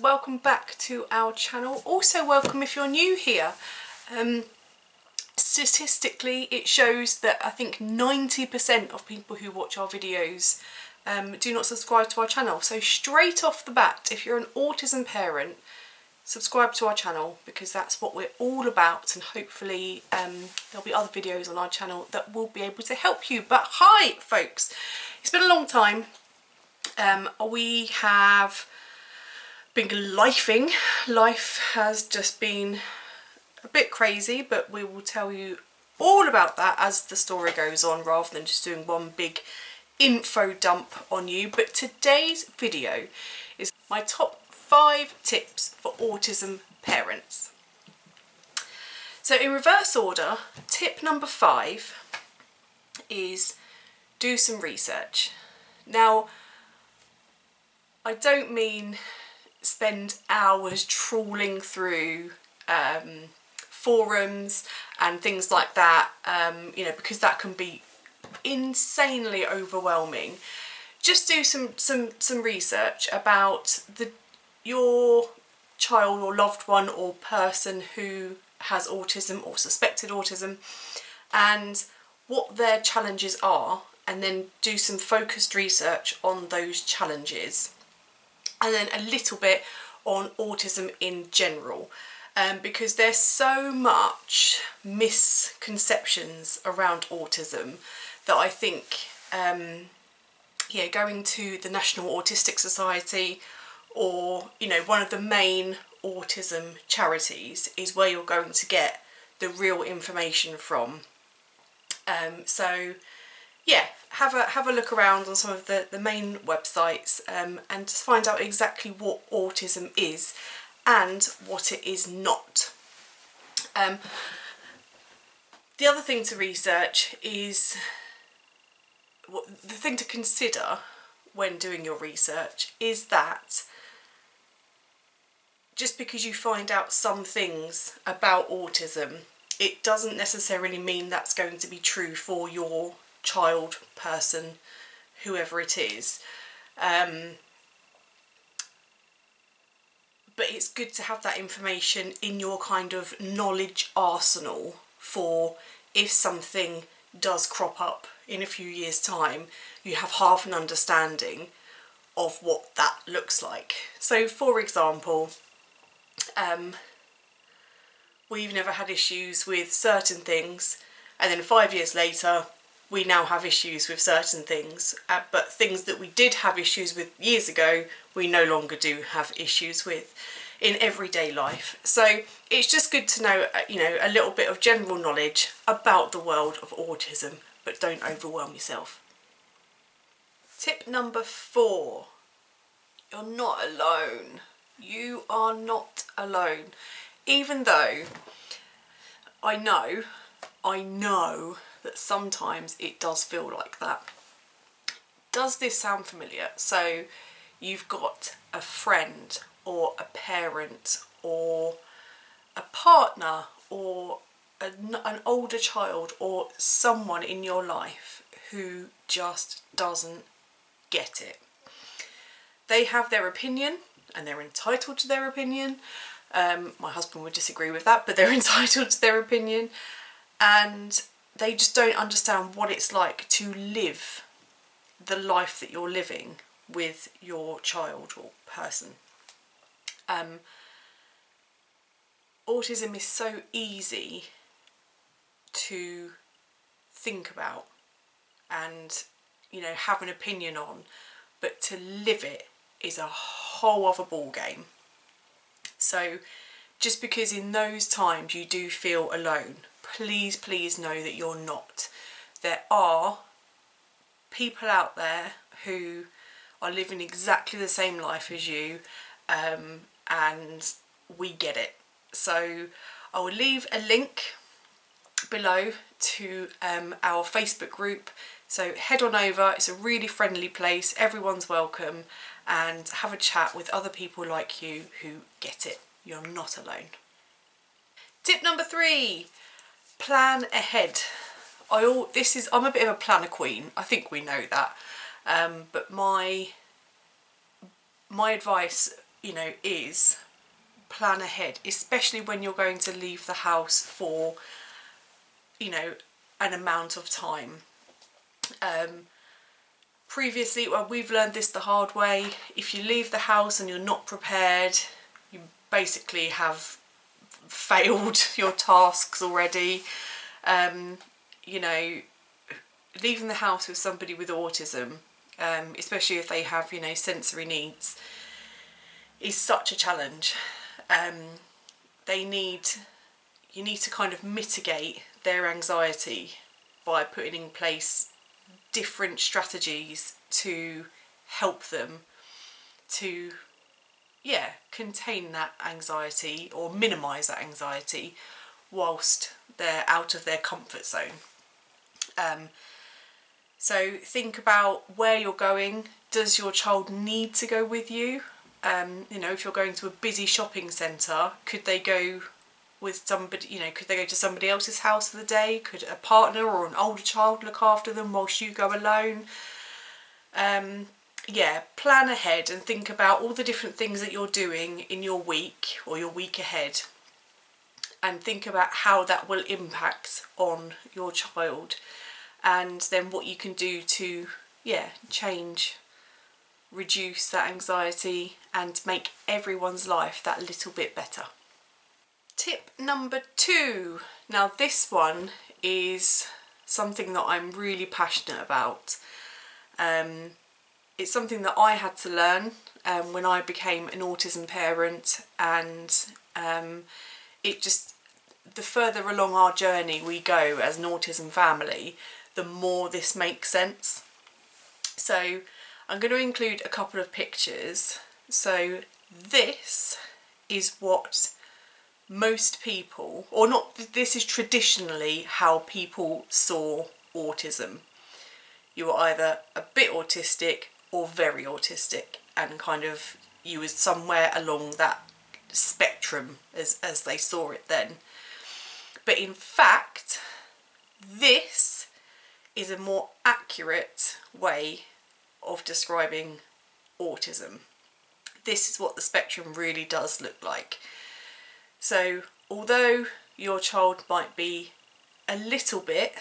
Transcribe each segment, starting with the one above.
Welcome back to our channel. Also welcome if you're new here. Statistically it shows that I think 90% of people who watch our videos do not subscribe to our channel. So straight off the bat, if you're an autism parent, subscribe to our channel, because that's what we're all about, and hopefully there'll be other videos on our channel that will be able to help you. But hi folks, it's been a long time. We have been lifing. Life has just been a bit crazy, but we will tell you all about that as the story goes on, rather than just doing one big info dump on you. But today's video is my top 5 tips for autism parents. So in reverse order, tip number 5 is do some research. Now, I don't mean spend hours trawling through forums and things like that, you know, because that can be insanely overwhelming. Just do some research about your child or loved one or person who has autism or suspected autism, and what their challenges are, and then do some focused research on those challenges. And then a little bit on autism in general, because there's so much misconceptions around autism that I think, yeah, going to the National Autistic Society, or, you know, one of the main autism charities is where you're going to get the real information from. So yeah, have a look around on some of the main websites, and just find out exactly what autism is and what it is not. The other thing to research is, the thing to consider when doing your research is that just because you find out some things about autism, it doesn't necessarily mean that's going to be true for your child, person, whoever it is. But it's good to have that information in your kind of knowledge arsenal for if something does crop up in a few years' time, you have half an understanding of what that looks like. So for example, we've never had issues with certain things, and then 5 years later we now have issues with certain things, but things that we did have issues with years ago, we no longer do have issues with in everyday life. So it's just good to know, you know, a little bit of general knowledge about the world of autism, but don't overwhelm yourself. Tip number 4, you're not alone. You are not alone. Even though I know that sometimes it does feel like that. Does this sound familiar? So you've got a friend or a parent or a partner or an older child or someone in your life who just doesn't get it. They have their opinion and they're entitled to their opinion. My husband would disagree with that, but they're entitled to their opinion, and they just don't understand what it's like to live the life that you're living with your child or person. Autism is so easy to think about and, you know, have an opinion on, but to live it is a whole other ball game. So just because in those times you do feel alone, please know that you're not. There are people out there who are living exactly the same life as you, and we get it. So I will leave a link below to our Facebook group, so head on over. It's a really friendly place, everyone's welcome, and have a chat with other people like you who get it. You're not alone. Tip number 3, plan ahead. I'm a bit of a planner queen, I think we know that, but my advice, is plan ahead, especially when you're going to leave the house for, an amount of time. Previously, we've learned this the hard way. If you leave the house and you're not prepared, you basically have failed your tasks already. Leaving the house with somebody with autism, especially if they have, sensory needs, is such a challenge. You need to kind of mitigate their anxiety by putting in place different strategies to help them to contain that anxiety or minimise that anxiety whilst they're out of their comfort zone. So think about where you're going. Does your child need to go with you? If you're going to a busy shopping centre, could they go with somebody, could they go to somebody else's house for the day? Could a partner or an older child look after them whilst you go alone? Plan ahead and think about all the different things that you're doing in your week or your week ahead, and think about how that will impact on your child, and then what you can do to reduce that anxiety and make everyone's life that little bit better. Tip number 2. Now this one is something that I'm really passionate about. It's something that I had to learn when I became an autism parent, and the further along our journey we go as an autism family, the more this makes sense. So I'm going to include a couple of pictures. So this is what most people, or not, this is traditionally how people saw autism. You were either a bit autistic or very autistic, and kind of you was somewhere along that spectrum as they saw it then. But in fact, this is a more accurate way of describing autism. This is what the spectrum really does look like. So although your child might be a little bit,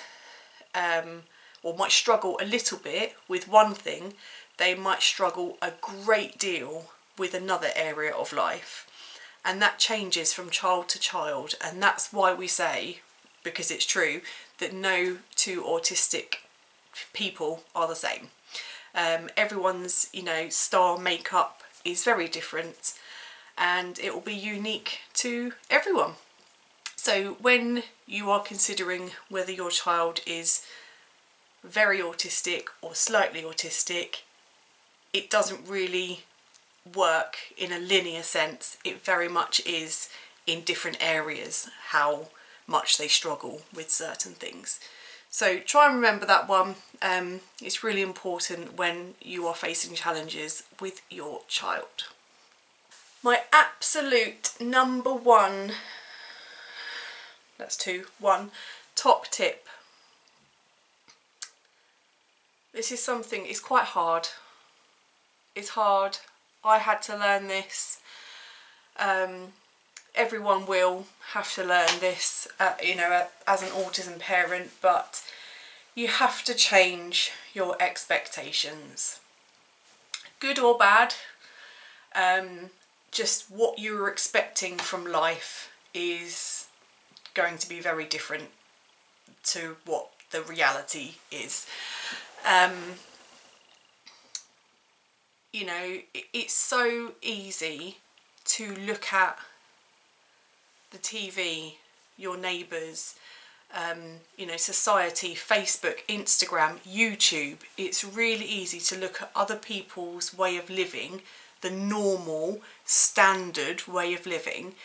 or might struggle a little bit with one thing, they might struggle a great deal with another area of life. And that changes from child to child. And that's why we say, because it's true, that no two autistic people are the same. Everyone's, star makeup is very different, and it will be unique to everyone. So when you are considering whether your child is very autistic or slightly autistic, it doesn't really work in a linear sense. It very much is in different areas how much they struggle with certain things. So try and remember that one. It's really important when you are facing challenges with your child. My absolute number one, top tip. This is something, it's quite hard. It's hard. I had to learn this. Everyone will have to learn this, as an autism parent, but you have to change your expectations. Good or bad, just what you were expecting from life is going to be very different to what the reality is. It's so easy to look at the TV, your neighbours, society, Facebook, Instagram, YouTube. It's really easy to look at other people's way of living, the normal, standard way of living,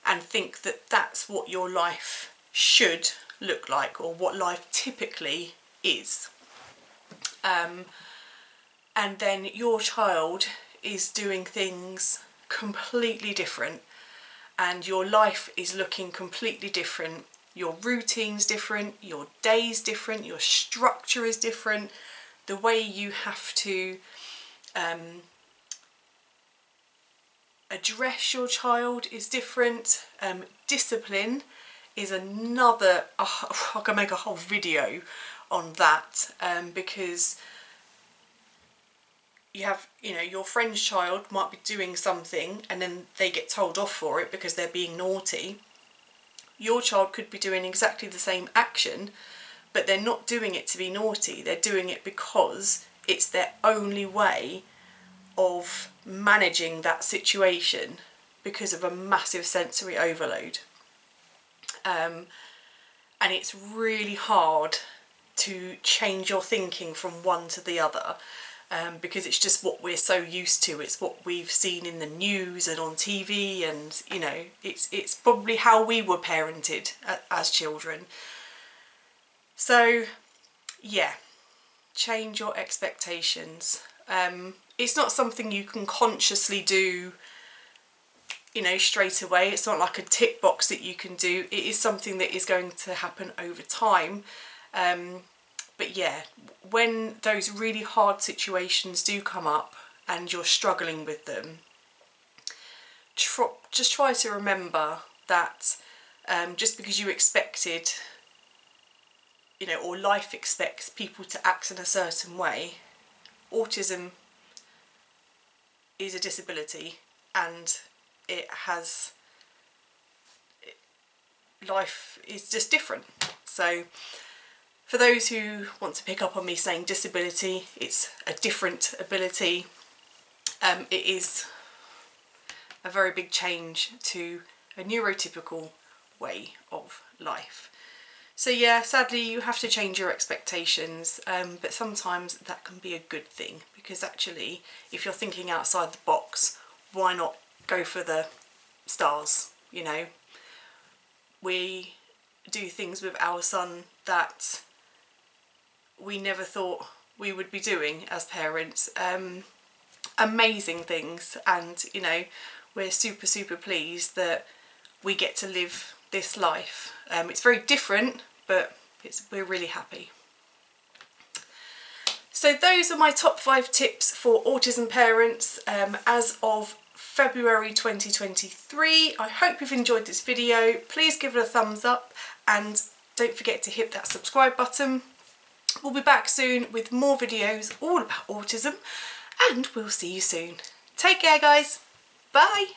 and think that that's what your life should look like, or what life typically is. And then your child is doing things completely different, and your life is looking completely different. Your routine's different, your day's different, your structure is different, the way you have to address your child is different. Discipline is another, I can make a whole video on that, because you have, you know, your friend's child might be doing something and then they get told off for it because they're being naughty. Your child could be doing exactly the same action, but they're not doing it to be naughty, they're doing it because it's their only way of managing that situation because of a massive sensory overload. And it's really hard to change your thinking from one to the other, because it's just what we're so used to. It's what we've seen in the news and on TV, and you know, it's probably how we were parented as children. So yeah, change your expectations. It's not something you can consciously do, you know, straight away. It's not like a tick box that you can do. It is something that is going to happen over time. But yeah, when those really hard situations do come up and you're struggling with them, just try to remember that just because you expected, you know, or life expects people to act in a certain way, autism is a disability, and life is just different. So for those who want to pick up on me saying disability, it's a different ability. It is a very big change to a neurotypical way of life. So yeah, sadly you have to change your expectations, but sometimes that can be a good thing, because actually if you're thinking outside the box, why not go for the stars, you know? We do things with our son that we never thought we would be doing as parents. Amazing things, and you know, we're super pleased that we get to live this life. It's very different, but we're really happy. So those are my top 5 tips for autism parents as of February 2023. I hope you've enjoyed this video. Please give it a thumbs up and don't forget to hit that subscribe button. We'll be back soon with more videos all about autism, and we'll see you soon. Take care guys. Bye.